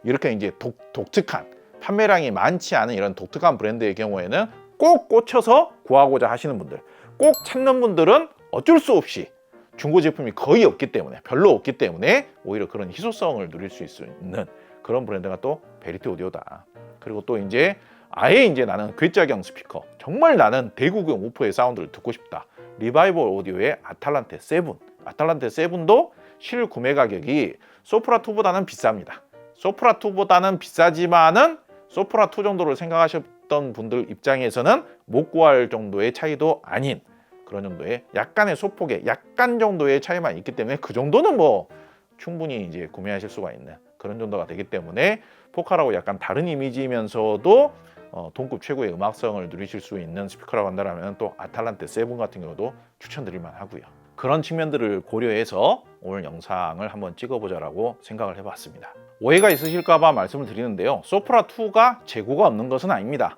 이렇게 이제 독특한 판매량이 많지 않은 이런 독특한 브랜드의 경우에는 꼭 꽂혀서 구하고자 하시는 분들, 꼭 찾는 분들은 어쩔 수 없이 중고 제품이 거의 없기 때문에, 별로 없기 때문에 오히려 그런 희소성을 누릴 수 있는 그런 브랜드가 또 베리티 오디오다. 그리고 또 이제 아예 이제 나는 괴짜경 스피커, 정말 나는 대구경 우퍼의 사운드를 듣고 싶다. 리바이벌 오디오의 아탈란테 7. 아탈란테 7도 실구매 가격이 소프라2보다는 비쌉니다. 소프라2보다는 비싸지만은 소프라2 정도를 생각하셨던 분들 입장에서는 못 구할 정도의 차이도 아닌 그런 정도의 약간의 소폭의 약간 정도의 차이만 있기 때문에 그 정도는 뭐 충분히 이제 구매하실 수가 있는 그런 정도가 되기 때문에 포카라고 약간 다른 이미지이면서도 동급 최고의 음악성을 누리실 수 있는 스피커라고 한다면 또 아탈란테 7 같은 경우도 추천드릴 만하고요. 그런 측면들을 고려해서 오늘 영상을 한번 찍어보자라고 생각을 해봤습니다. 오해가 있으실까봐 말씀을 드리는데요. 소프라2가 재고가 없는 것은 아닙니다.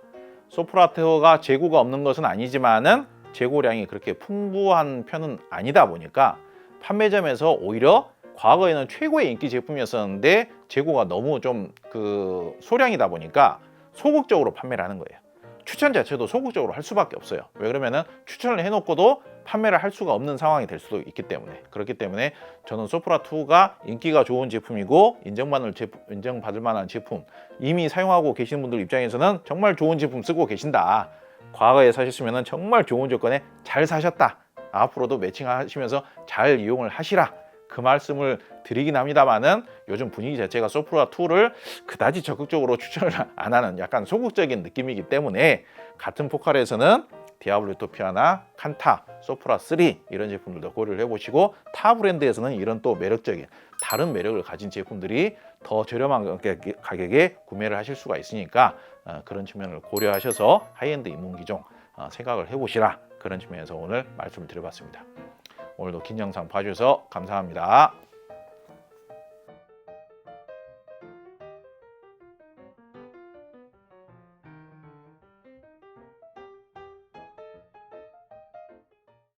소프라2가 재고가 없는 것은 아니지만은 재고량이 그렇게 풍부한 편은 아니다 보니까 판매점에서 오히려 과거에는 최고의 인기 제품이었었는데 재고가 너무 좀 소량이다 보니까 소극적으로 판매를 하는 거예요. 추천 자체도 소극적으로 할 수밖에 없어요. 왜 그러면은 추천을 해놓고도 판매를 할 수가 없는 상황이 될 수도 있기 때문에 그렇기 때문에 저는 소프라2가 인기가 좋은 제품이고 인정받을 만한 제품 이미 사용하고 계시는 분들 입장에서는 정말 좋은 제품 쓰고 계신다. 과거에 사셨으면 정말 좋은 조건에 잘 사셨다. 앞으로도 매칭하시면서 잘 이용을 하시라. 그 말씀을 드리긴 합니다만은 요즘 분위기 자체가 소프라2를 그다지 적극적으로 추천을 안 하는 약간 소극적인 느낌이기 때문에 같은 포칼에서는 디아블로2 피아나, 칸타, 소프라3 이런 제품들도 고려를 해보시고 타 브랜드에서는 이런 또 매력적인 다른 매력을 가진 제품들이 더 저렴한 가격에 구매를 하실 수가 있으니까 그런 측면을 고려하셔서 하이엔드 입문기종 생각을 해보시라 그런 측면에서 오늘 말씀을 드려봤습니다. 오늘도 긴 영상 봐주셔서 감사합니다.